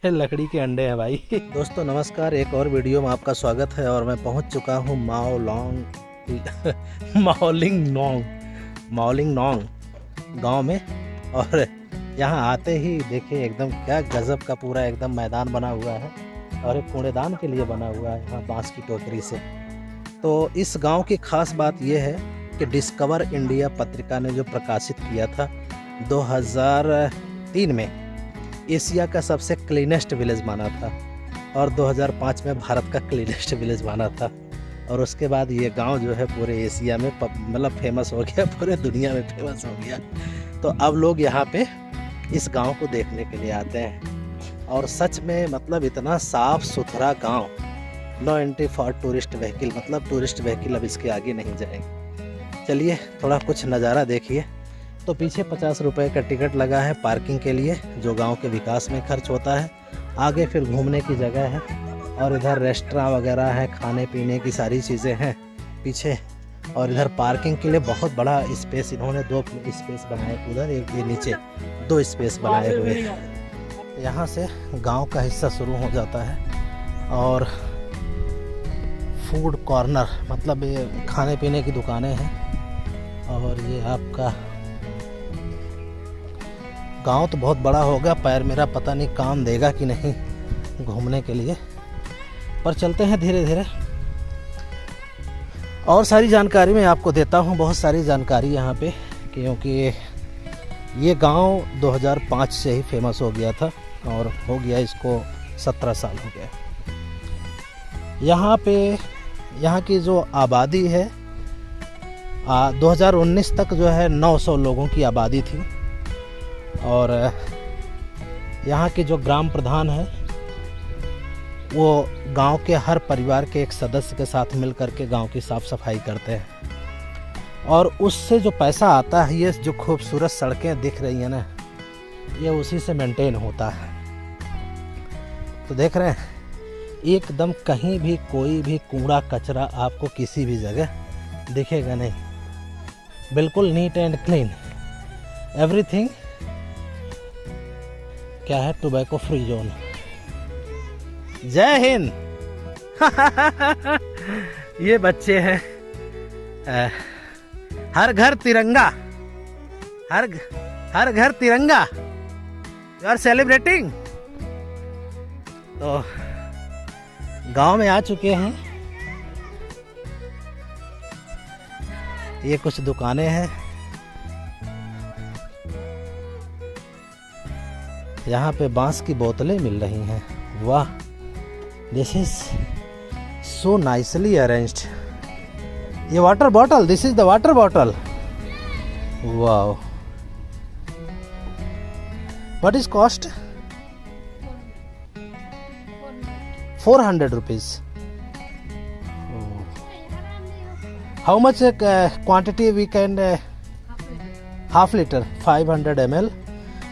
लकड़ी के अंडे हैं भाई। दोस्तों नमस्कार, एक और वीडियो में आपका स्वागत है। और मैं पहुंच चुका हूं माओलिंग नोंग गांव में। और यहां आते ही देखिए एकदम क्या गजब का पूरा एकदम मैदान बना हुआ है और एक कूड़ेदान के लिए बना हुआ है यहाँ बांस की टोकरी से। तो इस गांव की खास बात यह है कि डिस्कवर इंडिया पत्रिका ने जो प्रकाशित किया था 2003 में एशिया का सबसे क्लीनेस्ट विलेज माना था और 2005 में भारत का क्लीनेस्ट विलेज माना था। और उसके बाद ये गांव जो है पूरे एशिया में मतलब फेमस हो गया, पूरे दुनिया में फेमस हो गया। तो अब लोग यहाँ पे इस गांव को देखने के लिए आते हैं। और सच में मतलब इतना साफ सुथरा गांव, no entry for tourist vehicle, मतलब टूरिस्ट व्हीकल अब इसके आगे नहीं जाएंगे। चलिए थोड़ा कुछ नज़ारा देखिए। तो पीछे 50 रुपये का टिकट लगा है पार्किंग के लिए, जो गांव के विकास में खर्च होता है। आगे फिर घूमने की जगह है और इधर रेस्टोरेंट वगैरह है, खाने पीने की सारी चीज़ें हैं पीछे। और इधर पार्किंग के लिए बहुत बड़ा स्पेस, इन्होंने 2 स्पेस बनाए, उधर एक ये नीचे 2 स्पेस बनाए हुए। यहाँ से गांव का हिस्सा शुरू हो जाता है और फूड कॉर्नर मतलब ये खाने पीने की दुकानें हैं। और ये आपका गांव तो बहुत बड़ा होगा, पैर मेरा पता नहीं काम देगा कि नहीं घूमने के लिए, पर चलते हैं धीरे धीरे। और सारी जानकारी मैं आपको देता हूं, बहुत सारी जानकारी यहाँ पे, क्योंकि ये गांव 2005 से ही फेमस हो गया था और हो गया इसको 17 साल हो गए। यहाँ पे यहाँ की जो आबादी है 2019 तक जो है 900 लोगों की आबादी थी। और यहाँ के जो ग्राम प्रधान है वो गांव के हर परिवार के एक सदस्य के साथ मिल कर के गांव की साफ़ सफाई करते हैं। और उससे जो पैसा आता है, ये जो खूबसूरत सड़कें दिख रही हैं ना, ये उसी से मेंटेन होता है। तो देख रहे हैं एकदम कहीं भी कोई भी कूड़ा कचरा आपको किसी भी जगह दिखेगा नहीं, बिल्कुल नीट एंड क्लीन एवरीथिंग। क्या है, टोबैको फ्री जोन। जय हिंद। ये बच्चे हैं, हर घर तिरंगा, हर घर तिरंगा, यू आर सेलिब्रेटिंग। तो गांव में आ चुके हैं। ये कुछ दुकानें हैं, यहाँ पे बांस की बोतलें मिल रही हैं। वाह, this is so nicely arranged. ये water bottle, this is the water bottle. वाह, what is cost? 400 rupees. How much quantity we can? Half litre 500 ml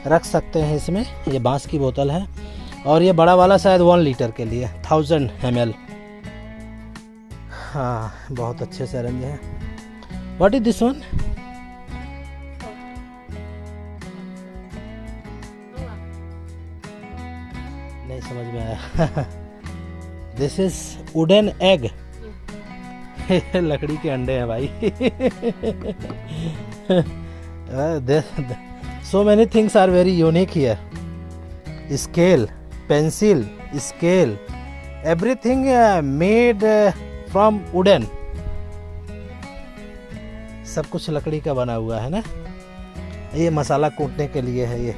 रख सकते हैं इसमें। ये बांस की बोतल है और ये बड़ा वाला शायद 1 लीटर के लिए 1000 ml। हाँ, बहुत अच्छे से अरेंज है। What is this one? नहीं समझ में आया। This is wooden egg. लकड़ी के अंडे हैं भाई। So many things are very unique here. Scale, pencil, scale, everything made from wooden. सब कुछ लकड़ी का बना हुआ है ना। ये मसाला कूटने के लिए है, ये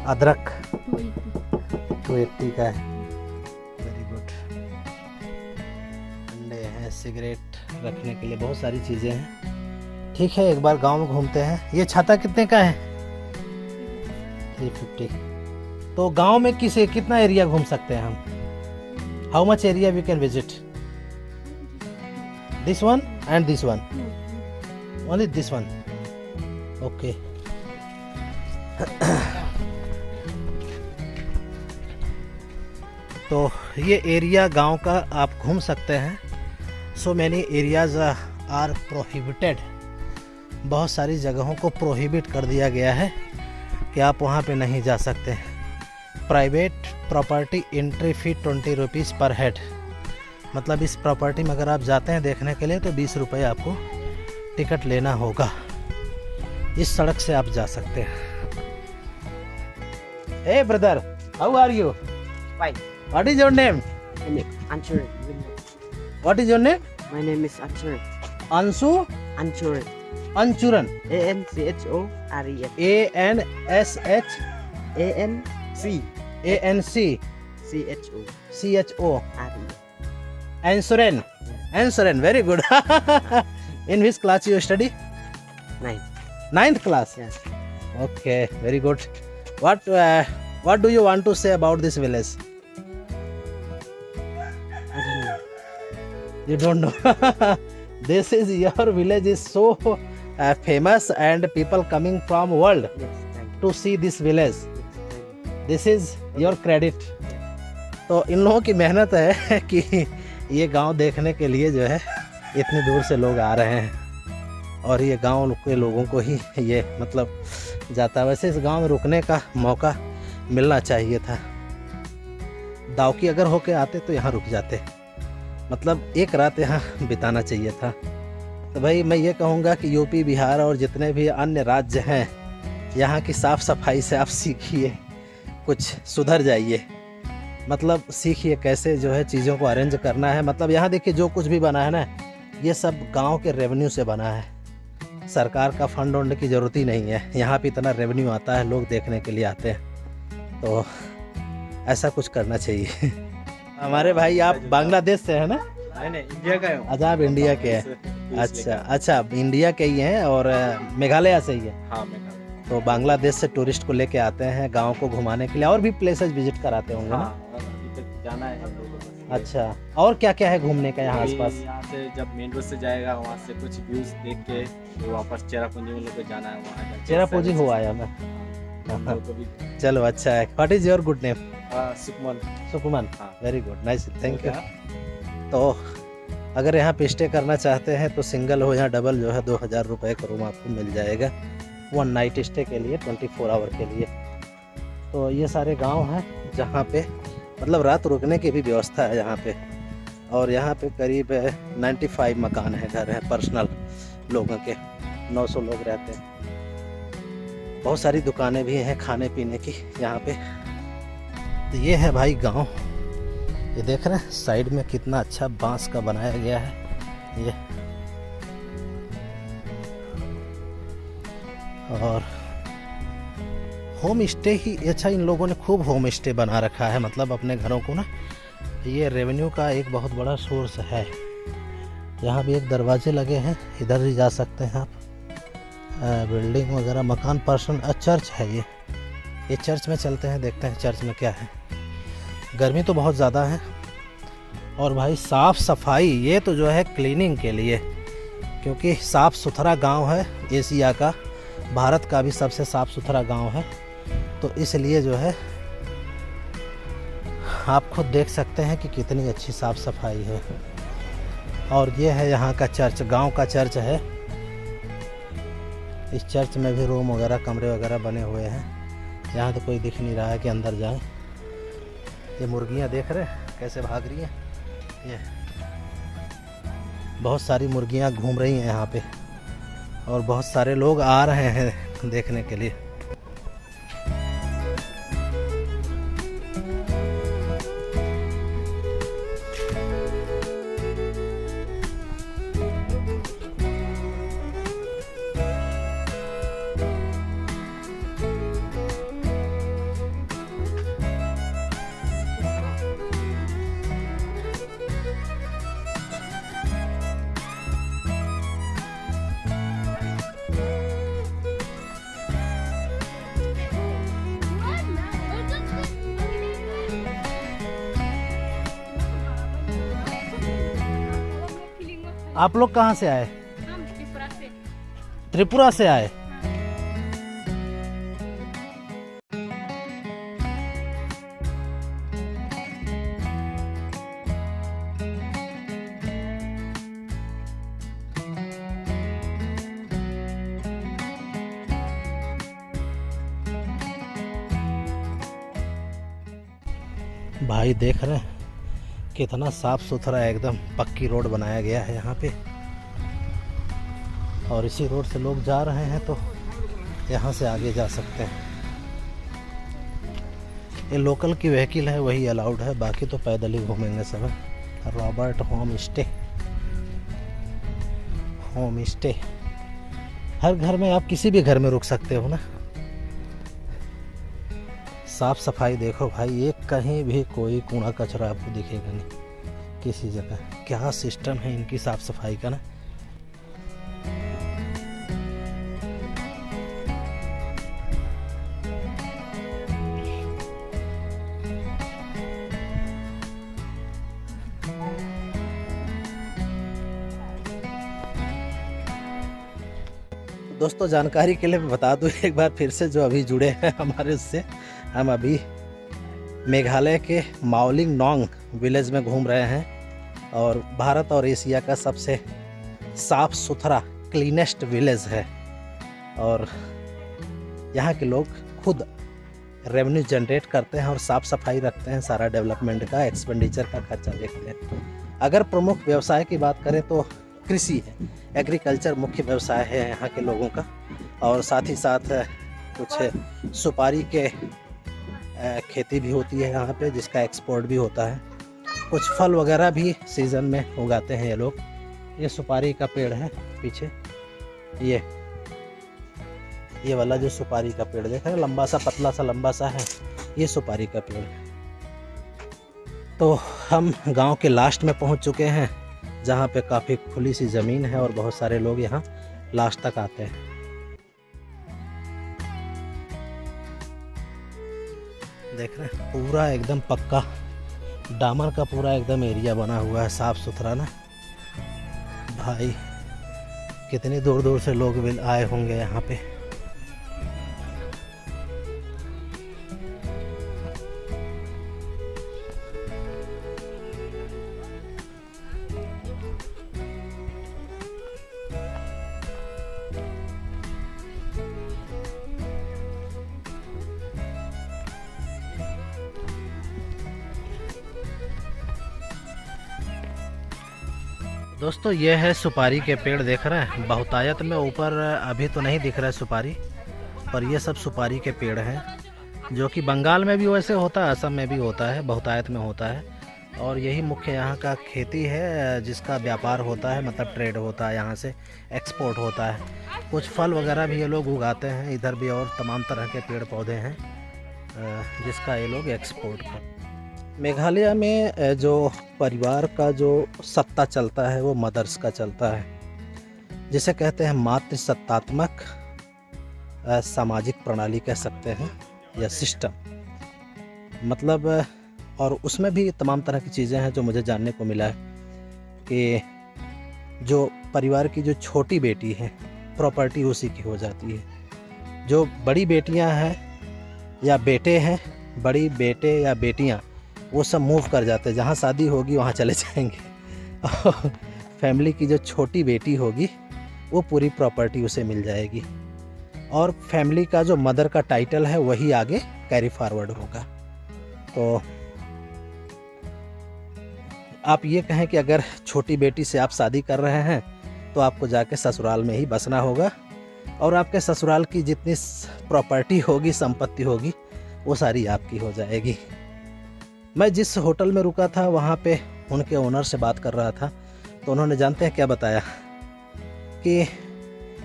अदरक 280 का है। Very good. अंडे हैं, सिगरेट रखने के लिए बहुत सारी चीज़ें हैं। ठीक है, एक बार गांव में घूमते हैं। ये छाता कितने का है? 350। तो गांव में कितना एरिया घूम सकते हैं हम? How much area we can visit? This one and this one, only this one. Okay. तो ये एरिया गांव का आप घूम सकते हैं। So many areas are prohibited. बहुत सारी जगहों को प्रोहिबिट कर दिया गया है कि आप वहाँ पे नहीं जा सकते। Private property entry fee 20 rupees पर हेड। मतलब इस प्रॉपर्टी में अगर आप जाते हैं देखने के लिए तो 20 रुपये आपको टिकट लेना होगा। इस सड़क से आप जा सकते हैं। Hey brother, how are you? Fine. What is your name? My name Anchuran. What is your name? My name is Anchuran. Anshu Anchuran. Anchuran. ANCHOREN. ANSH ANC CHO CHOREN. Ansuren. Ansuren, very good. In which class you study? 9. 9th class. Yes. Okay, very good. What do you want to say about this village? I don't know. You don't know. This is your village is so famous and people coming from world Yes. Thank you. to see this village. Yes. Thank you. This is your credit. तो इन लोगों की मेहनत है कि ये गांव देखने के लिए जो है इतनी दूर से लोग आ रहे हैं और ये गांव के लोगों को ही ये मतलब जाता है। वैसे इस गांव में रुकने का मौका मिलना चाहिए था। दावकी अगर होके आते तो यहाँ रुक जाते, मतलब एक रात यहाँ बिताना चाहिए था। तो भाई मैं ये कहूँगा कि यूपी, बिहार और जितने भी अन्य राज्य हैं, यहाँ की साफ़ सफाई से आप सीखिए, कुछ सुधर जाइए। मतलब सीखिए कैसे जो है चीज़ों को अरेंज करना है। मतलब यहाँ देखिए जो कुछ भी बना है ना, ये सब गांव के रेवेन्यू से बना है। सरकार का फंड वंड की ज़रूरत ही नहीं है। यहाँ पे इतना रेवेन्यू आता है, लोग देखने के लिए आते हैं। तो ऐसा कुछ करना चाहिए। हमारे भाई आप बांग्लादेश से हैं ना? नहीं इंडिया का हूँ। अच्छा, आप इंडिया के हैं। अच्छा, इंडिया के ही हैं और मेघालय से ही है। हाँ, मेघालय। तो बांग्लादेश से टूरिस्ट को लेके आते हैं गांव को घुमाने के लिए, और भी प्लेसेस विजिट कराते होंगे ना? हाँ, और अभी तक जाना है हम लोगों को। अच्छा, और क्या क्या है घूमने का यहाँ अभी आसपास? यहाँ से जब मेन रोड से जाएगा वहाँ से कुछ व्यूज देख के फिर वापस चेरापूंजी में लोग को जाना है। वहाँ चेरापूंजी हो आया मैं। हम लोग को भी चलो अच्छा है। What is your good name? Sukman. Sukuman. हाँ। Very good, nice, thank you. क्या? तो अगर यहाँ पे स्टे करना चाहते हैं तो सिंगल हो या डबल जो है 2000 रुपये का रूम आपको मिल जाएगा 1 नाइट स्टे के लिए, 24 आवर के लिए। तो ये सारे गांव हैं जहाँ पे मतलब रात रुकने की भी व्यवस्था है यहाँ पे। और यहाँ पे करीब 95 मकान है, घर हैं पर्सनल लोगों के, 900 लोग रहते हैं। बहुत सारी दुकानें भी हैं खाने पीने की यहाँ पे। तो ये है भाई गांव, ये देख रहे हैं साइड में कितना अच्छा बांस का बनाया गया है ये। और होम स्टे ही अच्छा, इन लोगों ने खूब होम स्टे बना रखा है, मतलब अपने घरों को ना, ये रेवेन्यू का एक बहुत बड़ा सोर्स है। यहाँ भी एक दरवाजे लगे हैं, इधर ही जा सकते हैं आप। बिल्डिंग वगैरह, मकान, पर्सन, चर्च है ये चर्च में चलते हैं, देखते हैं चर्च में क्या है। गर्मी तो बहुत ज़्यादा है। और भाई साफ़ सफाई, ये तो जो है क्लीनिंग के लिए, क्योंकि साफ़ सुथरा गांव है, एशिया का, भारत का भी सबसे साफ़ सुथरा गांव है। तो इसलिए जो है आप खुद देख सकते हैं कि कितनी अच्छी साफ़ सफाई है। और ये है यहाँ का चर्च, गांव का चर्च है। इस चर्च में भी रूम वगैरह, कमरे वगैरह बने हुए हैं। यहाँ तो कोई दिख नहीं रहा है कि अंदर जाएं। ये मुर्गियाँ देख रहे हैं कैसे भाग रही हैं, ये बहुत सारी मुर्गियाँ घूम रही हैं यहाँ पे, और बहुत सारे लोग आ रहे हैं देखने के लिए। आप लोग कहाँ से आए? हम त्रिपुरा से। त्रिपुरा से आए? भाई देख रहे हैं कितना साफ सुथरा एकदम पक्की रोड बनाया गया है यहाँ पे, और इसी रोड से लोग जा रहे हैं तो यहाँ से आगे जा सकते हैं। ये लोकल की व्हीकल है वही अलाउड है, बाकी तो पैदल ही घूमेंगे सब। रॉबर्ट होम स्टे हर घर में, आप किसी भी घर में रुक सकते हो ना। साफ सफाई देखो भाई, एक कहीं भी कोई कूड़ा कचरा आपको दिखेगा नहीं किसी जगह। क्या सिस्टम है इनकी साफ सफाई का ना। दोस्तों जानकारी के लिए मैं बता दूं एक बार फिर से, जो अभी जुड़े हैं हमारे उससे, हम अभी मेघालय के माओलिंग नोंग विलेज में घूम रहे हैं, और भारत और एशिया का सबसे साफ सुथरा क्लीनेस्ट विलेज है। और यहाँ के लोग खुद रेवेन्यू जनरेट करते हैं और साफ़ सफाई रखते हैं, सारा डेवलपमेंट का एक्सपेंडिचर का खर्चा देखते हैं। अगर प्रमुख व्यवसाय की बात करें तो कृषि है, एग्रीकल्चर मुख्य व्यवसाय है यहाँ के लोगों का, और साथ ही साथ कुछ सुपारी के खेती भी होती है यहाँ पे, जिसका एक्सपोर्ट भी होता है। कुछ फल वगैरह भी सीज़न में उगाते हैं ये लोग। ये सुपारी का पेड़ है पीछे, ये वाला जो सुपारी का पेड़ देख रहे हैं, लंबा सा पतला सा लंबा सा है, ये सुपारी का पेड़ है। तो हम गांव के लास्ट में पहुंच चुके हैं, जहां पे काफ़ी खुली सी ज़मीन है और बहुत सारे लोग यहां लास्ट तक आते हैं। देख रहे हैं पूरा एकदम पक्का डामर का पूरा एकदम एरिया बना हुआ है, साफ़ सुथरा ना भाई। कितनी दूर दूर से लोग भी आए होंगे यहाँ पे। दोस्तों ये है सुपारी के पेड़, देख रहे हैं बहुतायत में, ऊपर अभी तो नहीं दिख रहा है सुपारी, पर ये सब सुपारी के पेड़ हैं, जो कि बंगाल में भी वैसे होता है, असम में भी होता है, बहुतायत में होता है। और यही मुख्य यहाँ का खेती है, जिसका व्यापार होता है, मतलब ट्रेड होता है, यहाँ से एक्सपोर्ट होता है। कुछ फल वगैरह भी ये लोग उगाते हैं, इधर भी और तमाम तरह के पेड़ पौधे हैं, जिसका ये लोग एक्सपोर्ट करते हैं। मेघालय में जो परिवार का जो सत्ता चलता है वो मदर्स का चलता है, जिसे कहते हैं मातृ सत्तात्मक सामाजिक प्रणाली कह सकते हैं, या सिस्टम मतलब। और उसमें भी तमाम तरह की चीज़ें हैं जो मुझे जानने को मिला है कि जो परिवार की जो छोटी बेटी है प्रॉपर्टी उसी की हो जाती है। जो बड़ी बेटियां हैं या बेटे हैं, बड़ी बेटे या बेटियां, वो सब मूव कर जाते हैं, जहाँ शादी होगी वहाँ चले जाएंगे। और फैमिली की जो छोटी बेटी होगी वो पूरी प्रॉपर्टी उसे मिल जाएगी, और फैमिली का जो मदर का टाइटल है वही आगे कैरी फॉरवर्ड होगा। तो आप ये कहें कि अगर छोटी बेटी से आप शादी कर रहे हैं तो आपको जाके ससुराल में ही बसना होगा, और आपके ससुराल की जितनी प्रॉपर्टी होगी, संपत्ति होगी, वो सारी आपकी हो जाएगी। मैं जिस होटल में रुका था वहाँ पे उनके ओनर से बात कर रहा था, तो उन्होंने जानते हैं क्या बताया कि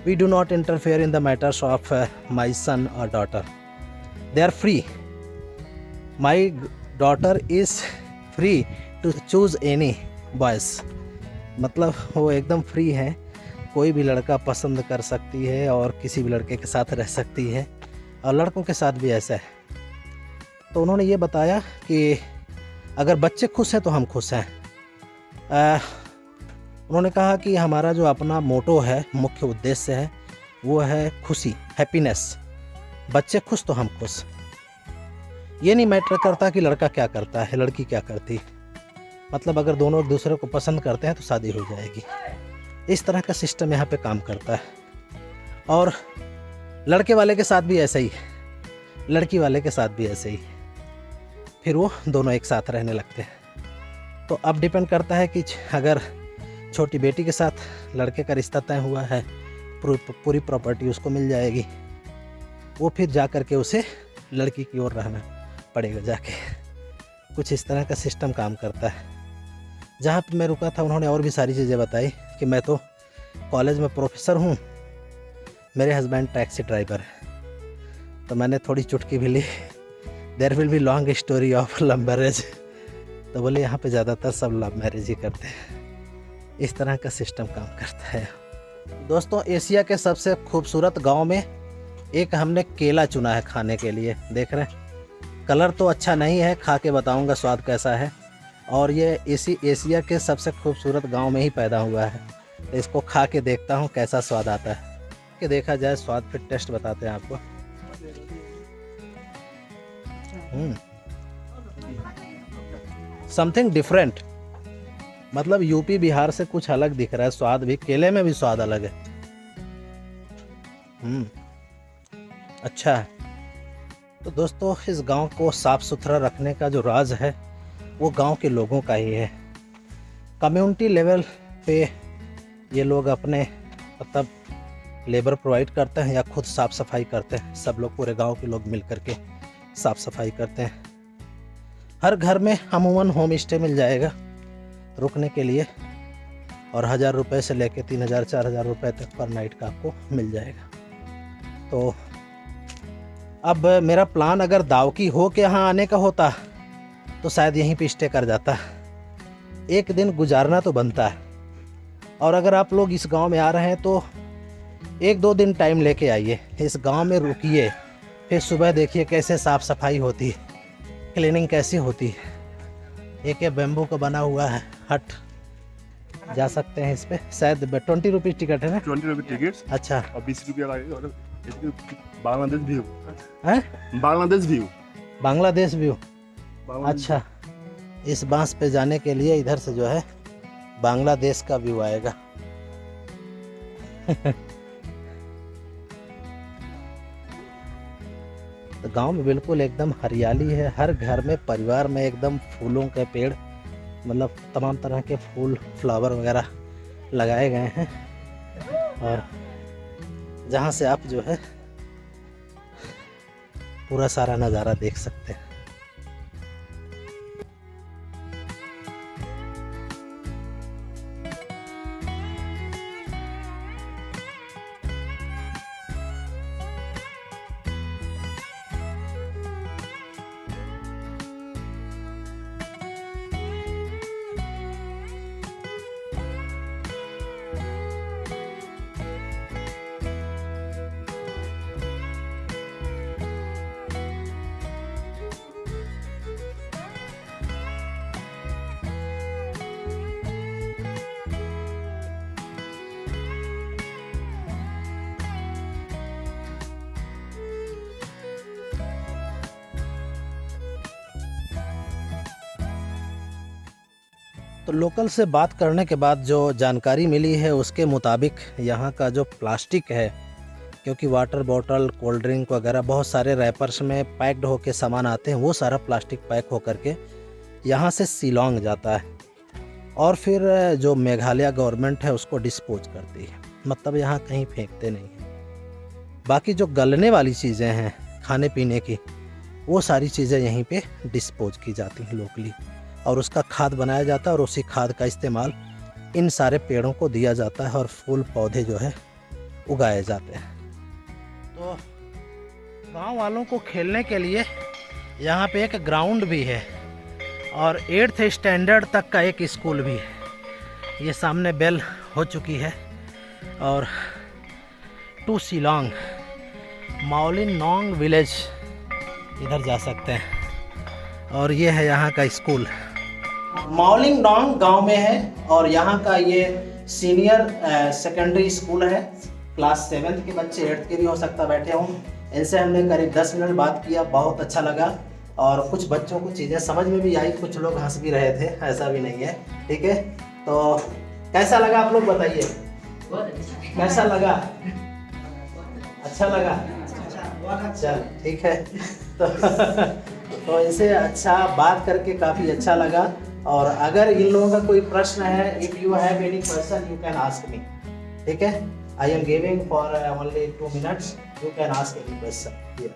we do not interfere in the matters of my son और daughter, they are free, my daughter is free to choose any boys. मतलब वो एकदम फ्री है, कोई भी लड़का पसंद कर सकती है और किसी भी लड़के के साथ रह सकती है, और लड़कों के साथ भी ऐसा है। तो उन्होंने ये बताया कि अगर बच्चे खुश हैं तो हम खुश हैं। उन्होंने कहा कि हमारा जो अपना मोटो है, मुख्य उद्देश्य है, वो है खुशी, हैप्पीनेस। बच्चे खुश तो हम खुश। ये नहीं मैटर करता कि लड़का क्या करता है, लड़की क्या करती, मतलब अगर दोनों एक दूसरे को पसंद करते हैं तो शादी हो जाएगी। इस तरह का सिस्टम यहाँ पे काम करता है। और लड़के वाले के साथ भी ऐसा ही, लड़की वाले के साथ भी ऐसे ही। फिर वो दोनों एक साथ रहने लगते हैं। तो अब डिपेंड करता है कि अगर छोटी बेटी के साथ लड़के का रिश्ता तय हुआ है, पूरी प्रॉपर्टी उसको मिल जाएगी, वो फिर जा कर के उसे लड़की की ओर रहना पड़ेगा जाके। कुछ इस तरह का सिस्टम काम करता है। जहाँ पे मैं रुका था उन्होंने और भी सारी चीज़ें बताई कि मैं तो कॉलेज में प्रोफेसर हूँ, मेरे हस्बैंड टैक्सी ड्राइवर है। तो मैंने थोड़ी चुटकी भी ली, there will be long story of love marriage. तो बोले यहाँ पे ज़्यादातर सब लव मैरिज ही करते हैं। इस तरह का सिस्टम काम करता है। दोस्तों, एशिया के सबसे खूबसूरत गांव में एक हमने केला चुना है खाने के लिए। देख रहे हैं, कलर तो अच्छा नहीं है, खा के बताऊंगा स्वाद कैसा है। और ये एशिया के सबसे खूबसूरत गांव में ही पैदा हुआ है। तो इसको खा के देखता हूँ कैसा स्वाद आता है। कि देखा जाए स्वाद, फिर टेस्ट बताते हैं आपको। समथिंग डिफरेंट, मतलब यूपी बिहार से कुछ अलग दिख रहा है। स्वाद भी, केले में भी स्वाद अलग है। अच्छा है। तो दोस्तों, इस गांव को साफ़ सुथरा रखने का जो राज है वो गांव के लोगों का ही है। कम्युनिटी लेवल पे ये लोग अपने मतलब लेबर प्रोवाइड करते हैं या खुद साफ़ सफाई करते हैं। सब लोग, पूरे गांव के लोग मिल करके साफ़ सफाई करते हैं। हर घर में अमूमन होम स्टे मिल जाएगा रुकने के लिए, और 1000 रुपये से लेके 3000 4000 रुपये तक पर नाइट का आपको मिल जाएगा। तो अब मेरा प्लान अगर दावकी हो के यहाँ आने का होता तो शायद यहीं पे स्टे कर जाता। एक दिन गुजारना तो बनता है। और अगर आप लोग इस गांव में आ रहे हैं तो 1-2 दिन टाइम लेके आइए, इस गांव में रुकिए, फिर सुबह देखिए कैसे साफ़ सफाई होती है, क्लीनिंग कैसी होती है। एक ये बेम्बू का बना हुआ है हट, जा सकते हैं इस पे। शायद 20 रुपीज़ टिकट है ना? 20 रुपये टिकट। अच्छा, और 20 रुपया लगेगा। और बांग्लादेश व्यू है, बांग्लादेश व्यू। बांग्लादेश व्यू। अच्छा, इस बांस पे जाने के लिए इधर से जो है बांग्लादेश का व्यू आएगा। तो गांव में बिल्कुल एकदम हरियाली है। हर घर में, परिवार में एकदम फूलों के पेड़, मतलब तमाम तरह के फूल, फ्लावर वगैरह लगाए गए हैं। और जहां से आप जो है पूरा सारा नज़ारा देख सकते हैं। तो लोकल से बात करने के बाद जो जानकारी मिली है उसके मुताबिक यहाँ का जो प्लास्टिक है, क्योंकि वाटर बॉटल, कोल्ड ड्रिंक वगैरह बहुत सारे रैपर्स में पैक्ड होके सामान आते हैं, वो सारा प्लास्टिक पैक होकर के यहाँ से शिलांग जाता है और फिर जो मेघालय गवर्नमेंट है उसको डिस्पोज करती है। मतलब यहाँ कहीं फेंकते नहीं हैं। बाकी जो गलने वाली चीज़ें हैं खाने पीने की, वो सारी चीज़ें यहीं पे डिस्पोज की जाती हैं लोकली, और उसका खाद बनाया जाता है और उसी खाद का इस्तेमाल इन सारे पेड़ों को दिया जाता है और फूल पौधे जो है उगाए जाते हैं। तो गांव वालों को खेलने के लिए यहाँ पे एक ग्राउंड भी है और 8th स्टैंडर्ड तक का एक स्कूल भी है। ये सामने बेल हो चुकी है। और टू शिलांग माओलिन नोंग विलेज इधर जा सकते हैं। और ये है यहाँ का स्कूल, माओलिन नोंग गांव में है। और यहाँ का ये सीनियर सेकेंडरी स्कूल है। क्लास 7th के बच्चे, 8th के भी हो सकता बैठे हों। इनसे हमने करीब 10 मिनट बात किया, बहुत अच्छा लगा। और कुछ बच्चों को चीज़ें समझ में भी आई, कुछ लोग हंस भी रहे थे, ऐसा भी नहीं है। ठीक है, तो कैसा लगा आप लोग बताइए, कैसा लगा? अच्छा लगा? चल ठीक है। तो तो इनसे अच्छा बात करके काफ़ी अच्छा लगा। और अगर इन लोगों का कोई प्रश्न है, if you have any question you can ask me, ठीक है। I am giving for only 2 minutes, you can ask any question.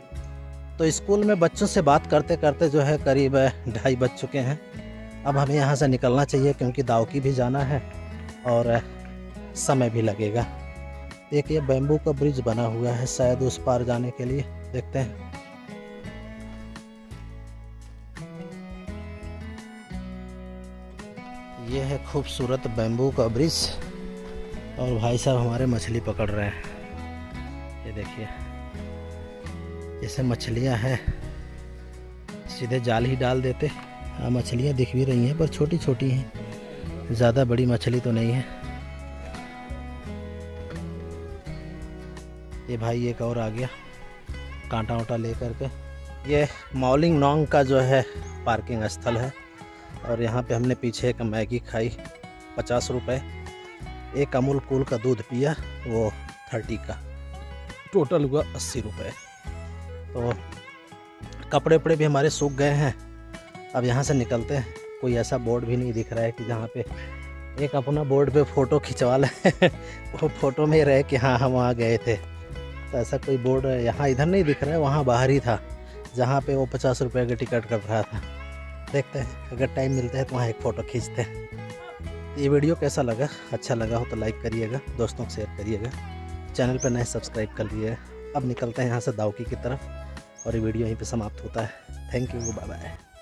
तो स्कूल में बच्चों से बात करते करते जो है करीब 2:30 बज चुके हैं। अब हमें यहाँ से निकलना चाहिए क्योंकि दावकी भी जाना है और समय भी लगेगा। एक ये बैम्बू का ब्रिज बना हुआ है शायद उस पार जाने के लिए, देखते हैं। ये है खूबसूरत बैम्बू का ब्रिज और भाई साहब हमारे मछली पकड़ रहे हैं। ये देखिए, जैसे मछलियां हैं सीधे जाल ही डाल देते। हाँ, मछलियां दिख भी रही हैं पर छोटी छोटी हैं, ज़्यादा बड़ी मछली तो नहीं है। ये भाई एक और आ गया कांटा वाटा ले करके। ये मॉलिंग नोंग का जो है पार्किंग स्थल है और यहाँ पे हमने पीछे एक मैगी खाई 50 रुपये, एक अमूल कूल का दूध पिया वो 30 का, टोटल हुआ 80 रुपये। तो कपड़े वपड़े भी हमारे सूख गए हैं। अब यहाँ से निकलते हैं। कोई ऐसा बोर्ड भी नहीं दिख रहा है कि जहाँ पे एक अपना बोर्ड पे फ़ोटो खिंचवा लें वो फ़ोटो में रहे कि हाँ हम वहाँ गए थे। तो ऐसा कोई बोर्ड यहाँ इधर नहीं दिख रहा है, वहाँ बाहर ही था जहाँ पे वो 50 रुपये की टिकट कट रहा था। देखते हैं अगर टाइम मिलता है तो वहाँ एक फ़ोटो खींचते हैं। ये वीडियो कैसा लगा, अच्छा लगा हो तो लाइक करिएगा, दोस्तों को शेयर करिएगा, चैनल पर नए सब्सक्राइब कर लीजिएगा। अब निकलते हैं यहाँ से दावकी की तरफ और ये वीडियो यहीं पे समाप्त होता है। Thank you, bye bye.